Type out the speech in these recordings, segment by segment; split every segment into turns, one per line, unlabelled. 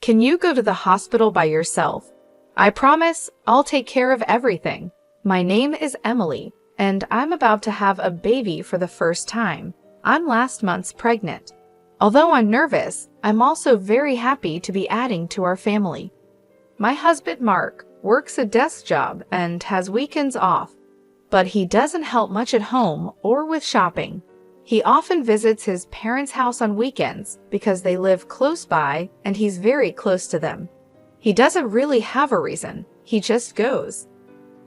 Can you go to the hospital by yourself? I promise I'll take care of everything. My name is Emily, and I'm about to have a baby for the first time. I'm last month's pregnant. Although I'm nervous, I'm also very happy to be adding to our family. My husband Mark works a desk job and has weekends off, but he doesn't help much at home or with shopping. He often visits his parents' house on weekends because they live close by and he's very close to them. He doesn't really have a reason, he just goes.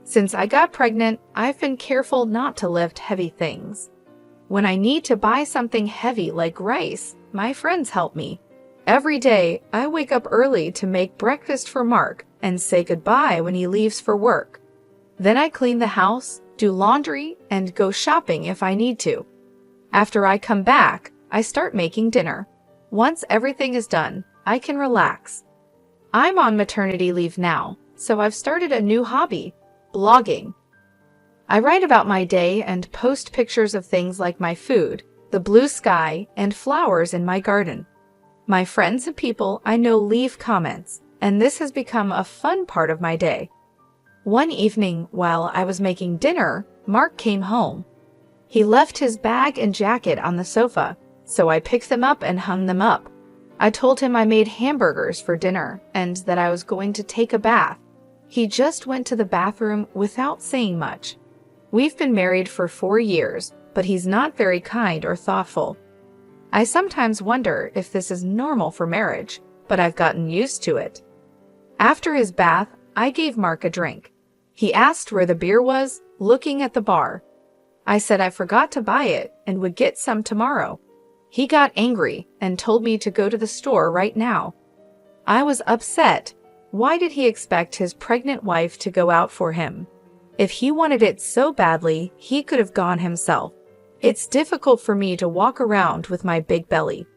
Since I got pregnant, I've been careful not to lift heavy things. When I need to buy something heavy like rice, my friends help me. Every day, I wake up early to make breakfast for Mark and say goodbye when he leaves for work. Then I clean the house, do laundry, and go shopping if I need to. After I come back, I start making dinner. Once everything is done, I can relax. I'm on maternity leave now, so I've started a new hobby, blogging. I write about my day and post pictures of things like my food, the blue sky, and flowers in my garden. My friends and people I know leave comments, and this has become a fun part of my day. One evening, while I was making dinner, Mark came home. He left his bag and jacket on the sofa, so I picked them up and hung them up. I told him I made hamburgers for dinner and that I was going to take a bath. He just went to the bathroom without saying much. We've been married for 4 years, but he's not very kind or thoughtful. I sometimes wonder if this is normal for marriage, but I've gotten used to it. After his bath, I gave Mark a drink. He asked where the beer was, looking at the bar. I said I forgot to buy it and would get some tomorrow. He got angry and told me to go to the store right now. I was upset. Why did he expect his pregnant wife to go out for him? If he wanted it so badly, he could have gone himself. It's difficult for me to walk around with my big belly.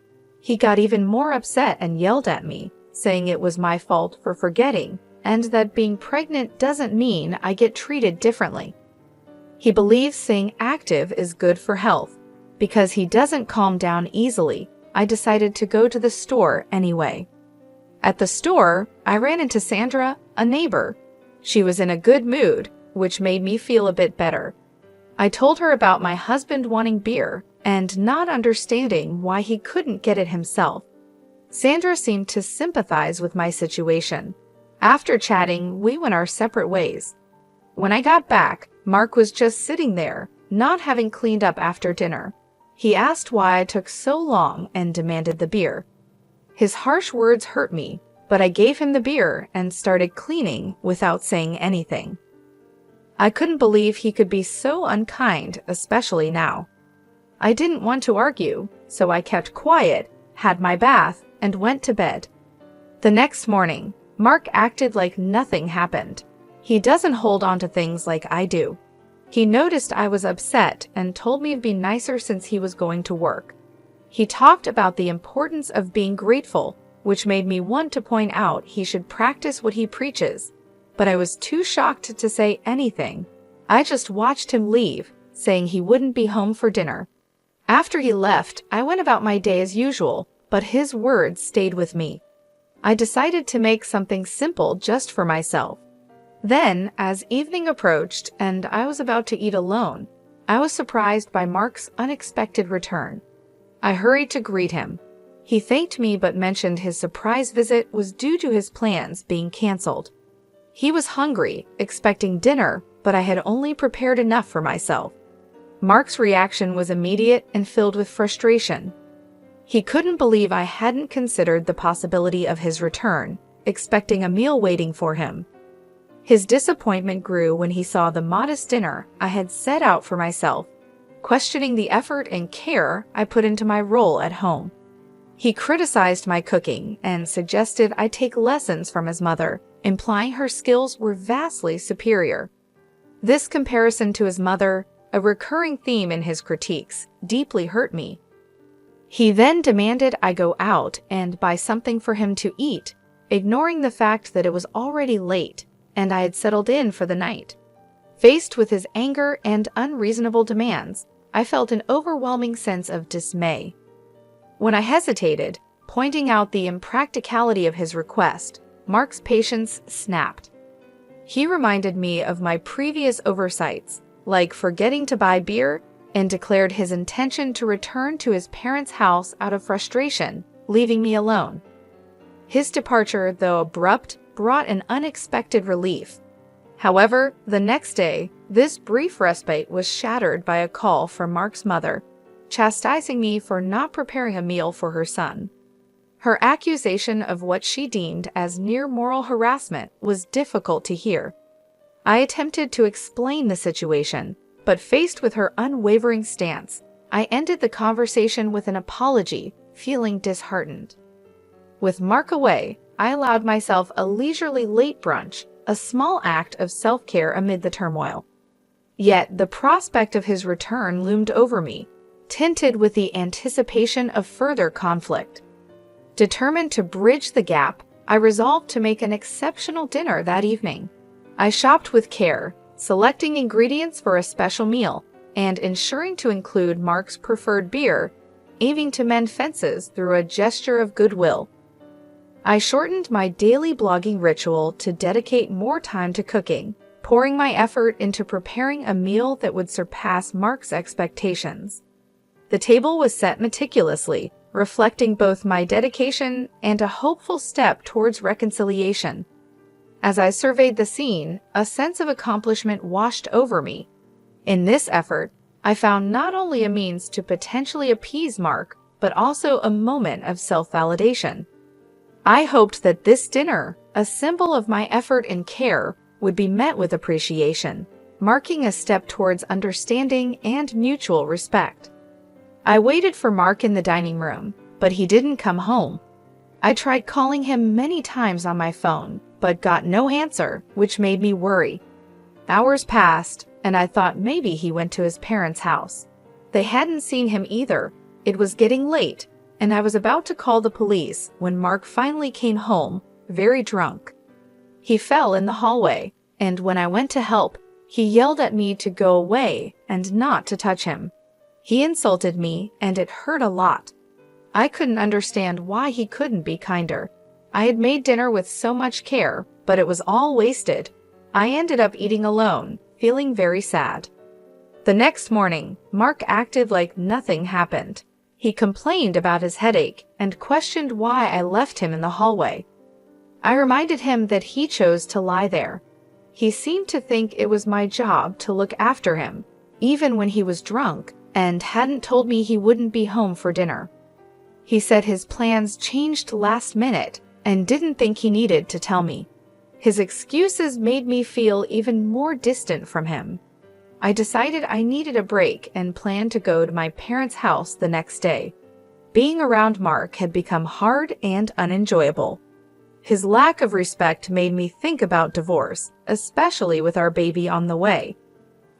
He got even more upset and yelled at me, saying it was my fault for forgetting, and that being pregnant doesn't mean I get treated differently. He believes staying active is good for health. Because he doesn't calm down easily, I decided to go to the store anyway. At the store, I ran into Sandra, a neighbor. She was in a good mood, which made me feel a bit better. I told her about my husband wanting beer and not understanding why he couldn't get it himself. Sandra seemed to sympathize with my situation. After chatting, we went our separate ways. When I got back, Mark was just sitting there, not having cleaned up after dinner. He asked why I took so long and demanded the beer. His harsh words hurt me, but I gave him the beer and started cleaning without saying anything. I couldn't believe he could be so unkind, especially now. I didn't want to argue, so I kept quiet, had my bath, and went to bed. The next morning, Mark acted like nothing happened. He doesn't hold on to things like I do. He noticed I was upset and told me to be nicer since he was going to work. He talked about the importance of being grateful, which made me want to point out he should practice what he preaches. But I was too shocked to say anything. I just watched him leave, saying he wouldn't be home for dinner. After he left, I went about my day as usual, but his words stayed with me. I decided to make something simple just for myself. Then, as evening approached and I was about to eat alone, I was surprised by Mark's unexpected return. I hurried to greet him. He thanked me but mentioned his surprise visit was due to his plans being canceled. He was hungry, expecting dinner, but I had only prepared enough for myself. Mark's reaction was immediate and filled with frustration. He couldn't believe I hadn't considered the possibility of his return, expecting a meal waiting for him. His disappointment grew when he saw the modest dinner I had set out for myself, questioning the effort and care I put into my role at home. He criticized my cooking and suggested I take lessons from his mother, implying her skills were vastly superior. This comparison to his mother, a recurring theme in his critiques, deeply hurt me. He then demanded I go out and buy something for him to eat, ignoring the fact that it was already late and I had settled in for the night. Faced with his anger and unreasonable demands, I felt an overwhelming sense of dismay. When I hesitated, Pointing out the impracticality of his request, Mark's patience snapped. He reminded me of my previous oversights, like forgetting to buy beer, and declared his intention to return to his parents' house out of frustration, leaving me alone. His departure, though abrupt, brought an unexpected relief. However, the next day, this brief respite was shattered by a call from Mark's mother, chastising me for not preparing a meal for her son. Her accusation of what she deemed as near moral harassment was difficult to hear. I attempted to explain the situation, but faced with her unwavering stance, I ended the conversation with an apology, feeling disheartened. With Mark away, I allowed myself a leisurely late brunch, a small act of self-care amid the turmoil. Yet the prospect of his return loomed over me, tinted with the anticipation of further conflict. Determined to bridge the gap, I resolved to make an exceptional dinner that evening. I shopped with care, selecting ingredients for a special meal, and ensuring to include Mark's preferred beer, aiming to mend fences through a gesture of goodwill. I shortened my daily blogging ritual to dedicate more time to cooking, pouring my effort into preparing a meal that would surpass Mark's expectations. The table was set meticulously, reflecting both my dedication and a hopeful step towards reconciliation. As I surveyed the scene, a sense of accomplishment washed over me. In this effort, I found not only a means to potentially appease Mark, but also a moment of self-validation. I hoped that this dinner, a symbol of my effort and care, would be met with appreciation, marking a step towards understanding and mutual respect. I waited for Mark in the dining room, but he didn't come home. I tried calling him many times on my phone, but got no answer, which made me worry. Hours passed, and I thought maybe he went to his parents' house. They hadn't seen him either. It was getting late, and I was about to call the police when Mark finally came home, very drunk. He fell in the hallway, and when I went to help, he yelled at me to go away and not to touch him. He insulted me, and it hurt a lot. I couldn't understand why he couldn't be kinder. I had made dinner with so much care, but it was all wasted. I ended up eating alone, feeling very sad. The next morning, Mark acted like nothing happened. He complained about his headache and questioned why I left him in the hallway. I reminded him that he chose to lie there. He seemed to think it was my job to look after him, even when he was drunk, and hadn't told me he wouldn't be home for dinner. He said his plans changed last minute and didn't think he needed to tell me. His excuses made me feel even more distant from him. I decided I needed a break and planned to go to my parents' house the next day. Being around Mark had become hard and unenjoyable. His lack of respect made me think about divorce, especially with our baby on the way.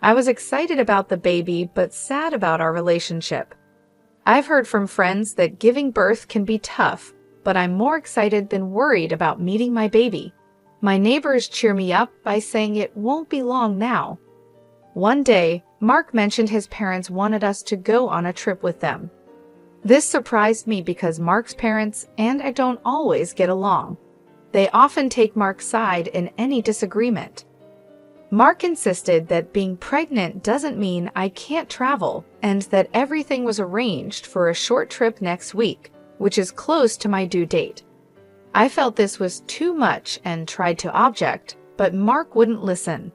I was excited about the baby, but sad about our relationship. I've heard from friends that giving birth can be tough, but I'm more excited than worried about meeting my baby. My neighbors cheer me up by saying it won't be long now. One day, Mark mentioned his parents wanted us to go on a trip with them. This surprised me because Mark's parents and I don't always get along. They often take Mark's side in any disagreement. Mark insisted that being pregnant doesn't mean I can't travel and that everything was arranged for a short trip next week, which is close to my due date. I felt this was too much and tried to object, but Mark wouldn't listen.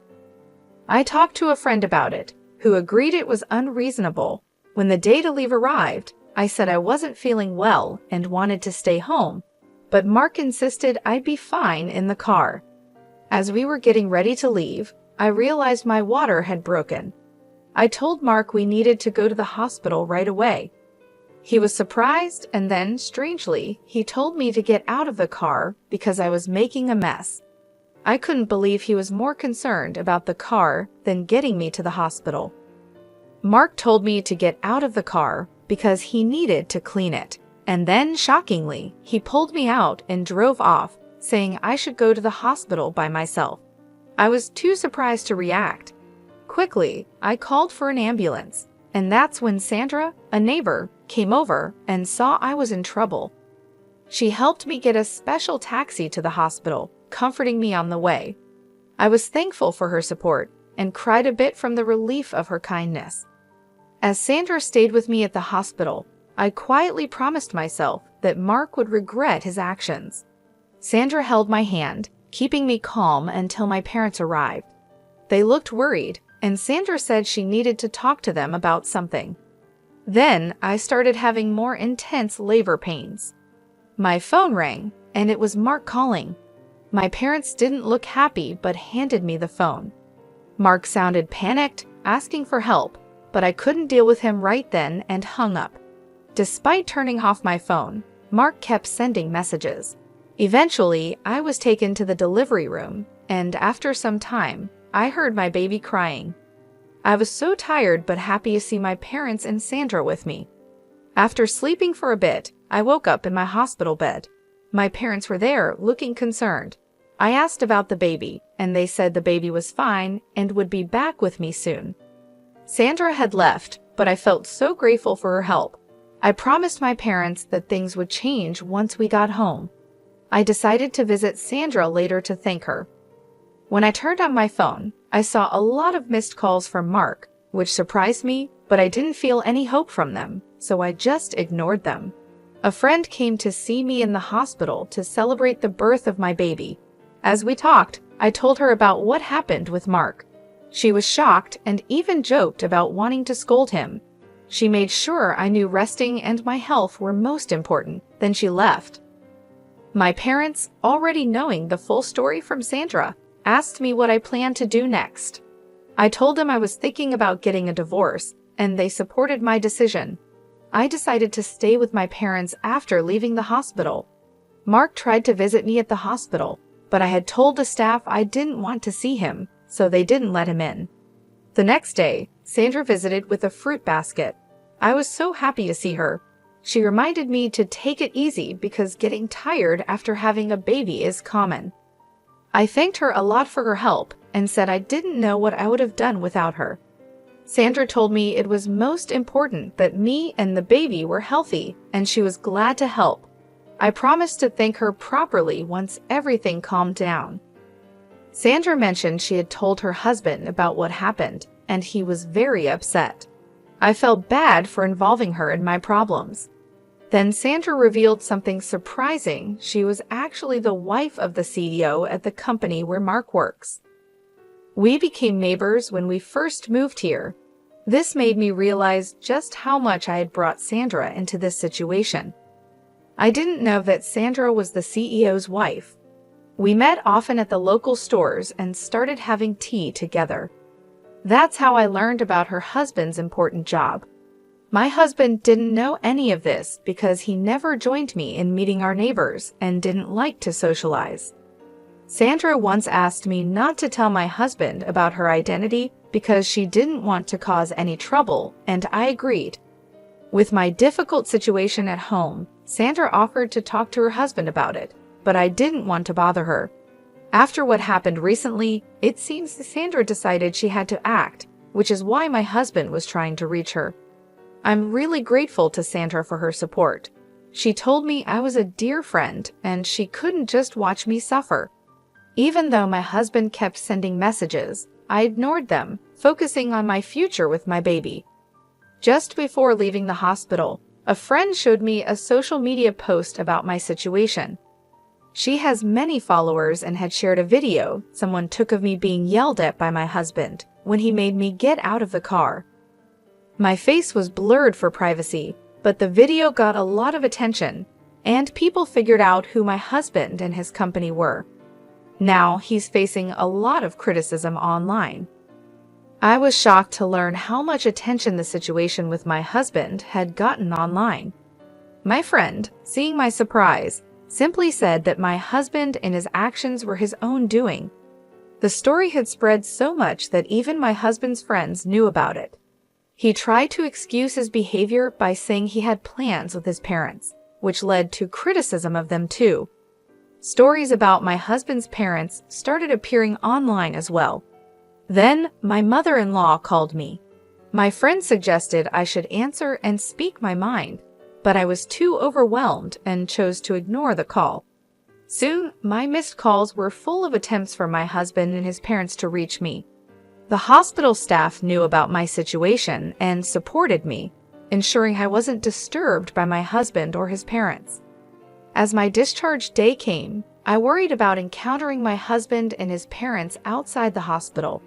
I talked to a friend about it, who agreed it was unreasonable. When the day to leave arrived, I said I wasn't feeling well and wanted to stay home, but Mark insisted I'd be fine in the car. As we were getting ready to leave, I realized my water had broken. I told Mark we needed to go to the hospital right away. He was surprised, and then, strangely, he told me to get out of the car because I was making a mess. I couldn't believe he was more concerned about the car than getting me to the hospital. Mark told me to get out of the car because he needed to clean it, and then, shockingly, he pulled me out and drove off, saying I should go to the hospital by myself. I was too surprised to react. Quickly, I called for an ambulance, and that's when Sandra, a neighbor, came over and saw I was in trouble. She helped me get a special taxi to the hospital, comforting me on the way. I was thankful for her support and cried a bit from the relief of her kindness. As Sandra stayed with me at the hospital, I quietly promised myself that Mark would regret his actions. Sandra held my hand, keeping me calm until my parents arrived. They looked worried, and Sandra said she needed to talk to them about something. Then I started having more intense labor pains. My phone rang, and it was Mark calling. My parents didn't look happy but handed me the phone. Mark sounded panicked, asking for help, but I couldn't deal with him right then and hung up. Despite turning off my phone, Mark kept sending messages. Eventually, I was taken to the delivery room, and after some time, I heard my baby crying. I was so tired but happy to see my parents and Sandra with me. After sleeping for a bit, I woke up in my hospital bed. My parents were there, looking concerned. I asked about the baby, and they said the baby was fine and would be back with me soon. Sandra had left, but I felt so grateful for her help. I promised my parents that things would change once we got home. I decided to visit Sandra later to thank her. When I turned on my phone, I saw a lot of missed calls from Mark, which surprised me, but I didn't feel any hope from them, so I just ignored them. A friend came to see me in the hospital to celebrate the birth of my baby. As we talked, I told her about what happened with Mark. She was shocked and even joked about wanting to scold him. She made sure I knew resting and my health were most important, then she left. My parents, already knowing the full story from Sandra, asked me what I planned to do next. I told them I was thinking about getting a divorce, and they supported my decision. I decided to stay with my parents after leaving the hospital. Mark tried to visit me at the hospital, but I had told the staff I didn't want to see him, so they didn't let him in. The next day, Sandra visited with a fruit basket. I was so happy to see her. She reminded me to take it easy because getting tired after having a baby is common. I thanked her a lot for her help and said I didn't know what I would have done without her. Sandra told me it was most important that me and the baby were healthy, and she was glad to help. I promised to thank her properly once everything calmed down. Sandra mentioned she had told her husband about what happened, and he was very upset. I felt bad for involving her in my problems. Then Sandra revealed something surprising. She was actually the wife of the CEO at the company where Mark works. We became neighbors when we first moved here. This made me realize just how much I had brought Sandra into this situation. I didn't know that Sandra was the CEO's wife. We met often at the local stores and started having tea together. That's how I learned about her husband's important job. My husband didn't know any of this because he never joined me in meeting our neighbors and didn't like to socialize. Sandra once asked me not to tell my husband about her identity because she didn't want to cause any trouble, and I agreed. With my difficult situation at home, Sandra offered to talk to her husband about it, but I didn't want to bother her. After what happened recently, it seems Sandra decided she had to act, which is why my husband was trying to reach her. I'm really grateful to Sandra for her support. She told me I was a dear friend and she couldn't just watch me suffer. Even though my husband kept sending messages, I ignored them, focusing on my future with my baby. Just before leaving the hospital, a friend showed me a social media post about my situation. She has many followers and had shared a video someone took of me being yelled at by my husband when he made me get out of the car. My face was blurred for privacy, but the video got a lot of attention, and people figured out who my husband and his company were. Now he's facing a lot of criticism online. I was shocked to learn how much attention the situation with my husband had gotten online. My friend, seeing my surprise, simply said that my husband and his actions were his own doing. The story had spread so much that even my husband's friends knew about it. He tried to excuse his behavior by saying he had plans with his parents, which led to criticism of them too. Stories about my husband's parents started appearing online as well. Then, my mother-in-law called me. My friend suggested I should answer and speak my mind, but I was too overwhelmed and chose to ignore the call. Soon, my missed calls were full of attempts for my husband and his parents to reach me. The hospital staff knew about my situation and supported me, ensuring I wasn't disturbed by my husband or his parents. As my discharge day came, I worried about encountering my husband and his parents outside the hospital.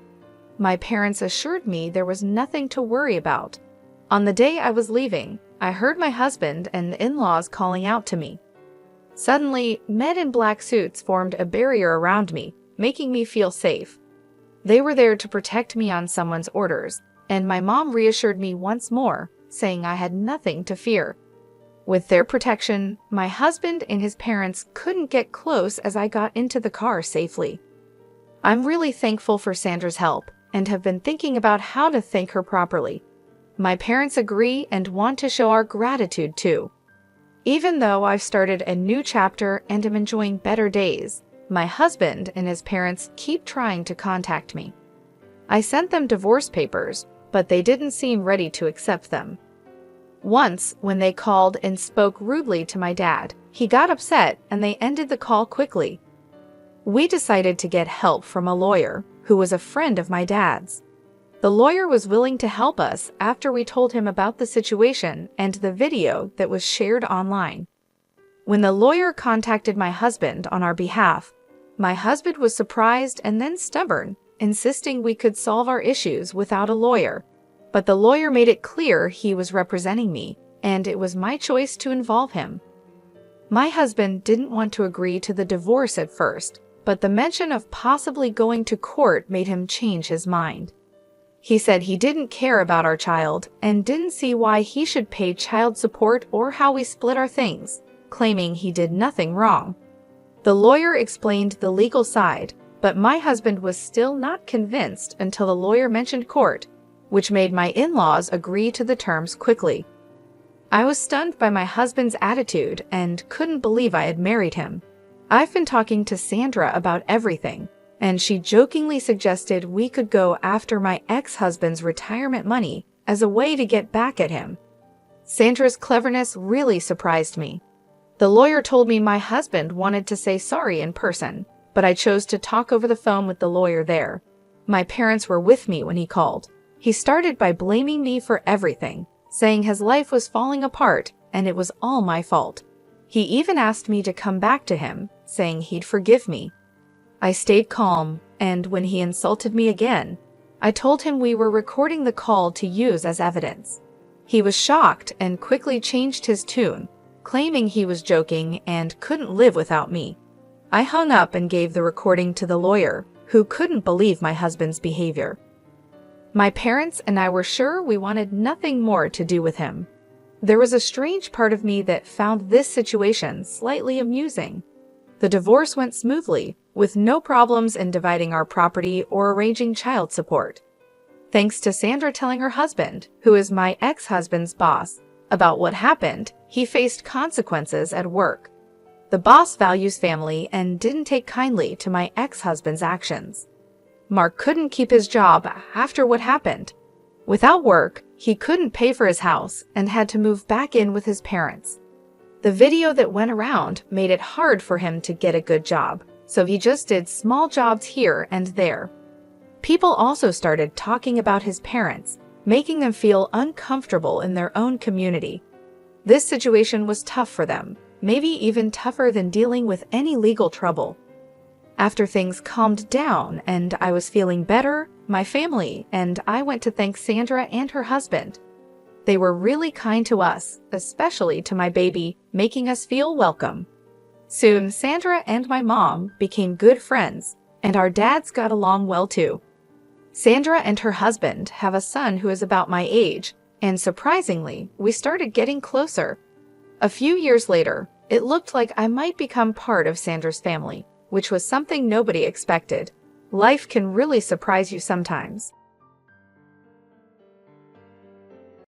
My parents assured me there was nothing to worry about. On the day I was leaving, I heard my husband and the in-laws calling out to me. Suddenly, men in black suits formed a barrier around me, making me feel safe. They were there to protect me on someone's orders, and my mom reassured me once more, saying I had nothing to fear. With their protection, my husband and his parents couldn't get close as I got into the car safely. I'm really thankful for Sandra's help and have been thinking about how to thank her properly. My parents agree and want to show our gratitude too. Even though I've started a new chapter and am enjoying better days, my husband and his parents keep trying to contact me. I sent them divorce papers, but they didn't seem ready to accept them. Once, when they called and spoke rudely to my dad, he got upset and they ended the call quickly. We decided to get help from a lawyer who was a friend of my dad's. The lawyer was willing to help us after we told him about the situation and the video that was shared online. When the lawyer contacted my husband on our behalf, my husband was surprised and then stubborn, insisting we could solve our issues without a lawyer. But the lawyer made it clear he was representing me, and it was my choice to involve him. My husband didn't want to agree to the divorce at first, but the mention of possibly going to court made him change his mind. He said he didn't care about our child and didn't see why he should pay child support or how we split our things, claiming he did nothing wrong. The lawyer explained the legal side, but my husband was still not convinced until the lawyer mentioned court, which made my in-laws agree to the terms quickly. I was stunned by my husband's attitude and couldn't believe I had married him. I've been talking to Sandra about everything, and she jokingly suggested we could go after my ex-husband's retirement money as a way to get back at him. Sandra's cleverness really surprised me. The lawyer told me my husband wanted to say sorry in person, but I chose to talk over the phone with the lawyer there. My parents were with me when he called. He started by blaming me for everything, saying his life was falling apart and it was all my fault. He even asked me to come back to him, saying he'd forgive me. I stayed calm, and when he insulted me again, I told him we were recording the call to use as evidence. He was shocked and quickly changed his tune, claiming he was joking and couldn't live without me. I hung up and gave the recording to the lawyer, who couldn't believe my husband's behavior. My parents and I were sure we wanted nothing more to do with him. There was a strange part of me that found this situation slightly amusing. The divorce went smoothly, with no problems in dividing our property or arranging child support. Thanks to Sandra telling her husband, who is my ex-husband's boss, about what happened, he faced consequences at work. The boss values family and didn't take kindly to my ex-husband's actions. Mark couldn't keep his job after what happened. Without work, he couldn't pay for his house and had to move back in with his parents. The video that went around made it hard for him to get a good job, so he just did small jobs here and there. People also started talking about his parents, making them feel uncomfortable in their own community. This situation was tough for them, maybe even tougher than dealing with any legal trouble. After things calmed down and I was feeling better, my family and I went to thank Sandra and her husband. They were really kind to us, especially to my baby, making us feel welcome. Soon, Sandra and my mom became good friends, and our dads got along well too. Sandra and her husband have a son who is about my age, and surprisingly, we started getting closer. A few years later, it looked like I might become part of Sandra's family, which was something nobody expected. Life can really surprise you sometimes.